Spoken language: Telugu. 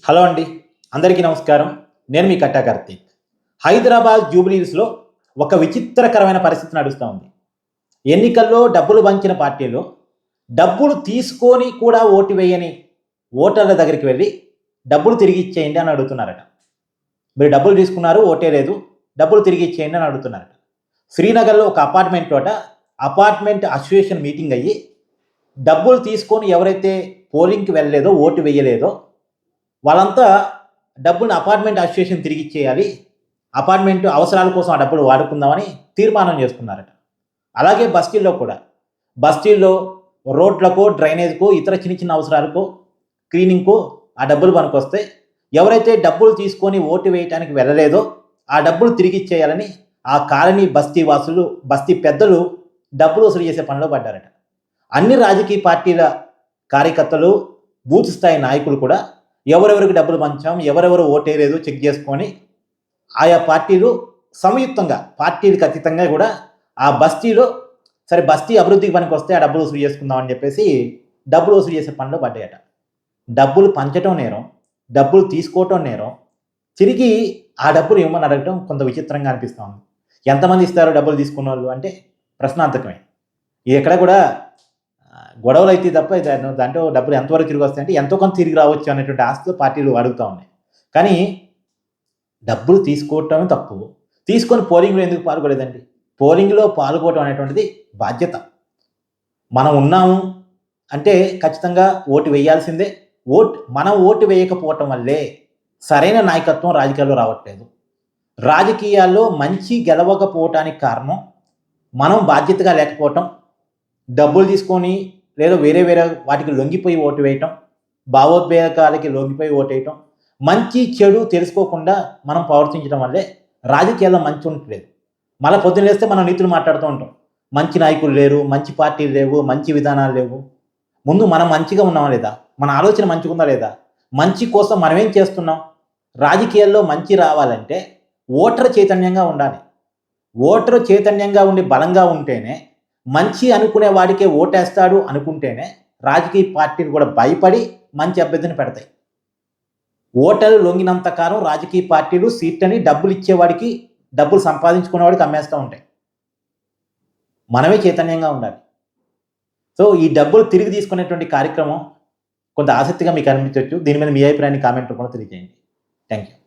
హలో అండి, అందరికీ నమస్కారం. నేను మీ కట్టా కార్తీక్. హైదరాబాద్ జూబ్లీహిల్స్‌లో ఒక విచిత్రకరమైన పరిస్థితి నడుస్తూ ఉంది. ఎన్నికల్లో డబ్బులు పంచిన పార్టీలు డబ్బులు తీసుకొని కూడా ఓటు వేయని ఓటర్ల దగ్గరికి వెళ్ళి డబ్బులు తిరిగి ఇచ్చేయండి అని అడుగుతున్నారట. మీరు డబ్బులు తీసుకున్నారు, ఓటే లేదు, డబ్బులు తిరిగి ఇచ్చేయండి అని అడుగుతున్నారట. శ్రీనగర్‌లో ఒక అపార్ట్మెంట్ అసోసియేషన్ మీటింగ్ అయ్యి డబ్బులు తీసుకొని ఎవరైతే పోలింగ్‌కి వెళ్ళలేదో, ఓటు వేయలేదో వాళ్ళంతా డబ్బులు అపార్ట్మెంట్ అసోసియేషన్ తిరిగి ఇచ్చేయాలి, అపార్ట్మెంట్ అవసరాల కోసం ఆ డబ్బులు వాడుకుందామని తీర్మానం చేసుకున్నారట. అలాగే బస్తీల్లో రోడ్లకో, డ్రైనేజ్కో, ఇతర చిన్న చిన్న అవసరాలకో, క్లీనింగ్కో ఆ డబ్బులు పనికొస్తే ఎవరైతే డబ్బులు తీసుకొని ఓటు వేయటానికి వెళ్ళలేదో ఆ డబ్బులు తిరిగి ఇచ్చేయాలని ఆ కాలనీ బస్తీ పెద్దలు డబ్బులు వసూలు చేసే పనిలో పడ్డారట. అన్ని రాజకీయ పార్టీల కార్యకర్తలు, బూత్ స్థాయి నాయకులు కూడా ఎవరెవరికి డబ్బులు పంచాం, ఎవరెవరు ఓటేయలేదు చెక్ చేసుకొని ఆయా పార్టీలు సంయుక్తంగా, పార్టీలకు అతీతంగా కూడా ఆ బస్తీ అభివృద్ధికి పనికి వస్తే ఆ డబ్బులు వసూలు చేసుకుందాం అని చెప్పేసి డబ్బులు వసూలు చేసే పనిలో పడ్డాయట. డబ్బులు పంచడం నేరం, డబ్బులు తీసుకోవటం నేరం, తిరిగి ఆ డబ్బులు ఇవ్వమని అడగటం కొంత విచిత్రంగా అనిపిస్తూ ఉంది. ఎంతమంది ఇస్తారు డబ్బులు తీసుకున్న వాళ్ళు అంటే ప్రశ్నార్థకమే. ఎక్కడ కూడా గొడవలు అయితే తప్ప దాంట్లో డబ్బులు ఎంతవరకు తిరిగి వస్తాయంటే ఎంతో కొంత తిరిగి రావచ్చు అనేటువంటి ఆశతో పార్టీలు అడుగుతూ ఉన్నాయి. కానీ డబ్బులు తీసుకోవటమే తప్పు, తీసుకొని పోలింగ్లో ఎందుకు పాల్గొలేదండి? పోలింగ్లో పాల్గొనడం అనేటువంటిది బాధ్యత. మనం ఉన్నాము అంటే ఖచ్చితంగా ఓటు వేయాల్సిందే. మనం ఓటు వేయకపోవటం వల్లే సరైన నాయకత్వం రాజకీయాల్లో రావట్లేదు. రాజకీయాల్లో మంచి గెలవకపోవటానికి కారణం మనం బాధ్యతగా లేకపోవటం, డబ్బులు తీసుకొని లేదా వేరే వాటికి లొంగిపోయి ఓటు వేయటం, భావోద్వేగాలకి లొంగిపోయి ఓటు వేయటం, మంచి చెడు తెలుసుకోకుండా మనం ప్రవర్తించడం వల్లే రాజకీయాల్లో మంచి ఉండట్లేదు. మళ్ళీ పొద్దున్న లేస్తే మనం నీతులు మాట్లాడుతూ ఉంటాం. మంచి నాయకులు లేరు, మంచి పార్టీలు లేవు, మంచి విధానాలు లేవు. ముందు మనం మంచిగా ఉన్నామా లేదా? మన ఆలోచన మంచిగా ఉందా లేదా? మంచి కోసం మనం ఏం చేస్తున్నాం? రాజకీయాల్లో మంచి రావాలంటే ఓటర్ చైతన్యంగా ఉండాలి. ఓటరు చైతన్యంగా ఉండి బలంగా ఉంటేనే, మంచి అనుకునే వాడికే ఓటేస్తాడు అనుకుంటేనే రాజకీయ పార్టీలు కూడా భయపడి మంచి అభ్యర్థిని పెడతాయి. ఓటర్లు లొంగినంత కాలం రాజకీయ పార్టీలు సీట్లని డబ్బులు ఇచ్చేవాడికి, డబ్బులు సంపాదించుకునేవాడికి అమ్మేస్తూ ఉంటాయి. మనమే చైతన్యంగా ఉండాలి. సో ఈ డబ్బులు తిరిగి తీసుకునేటువంటి కార్యక్రమం కొంత ఆసక్తిగా మీకు అనిపించవచ్చు. దీని మీద మీ అభిప్రాయాన్ని కామెంట్ రూపంలో తెలియజేయండి. Thank you.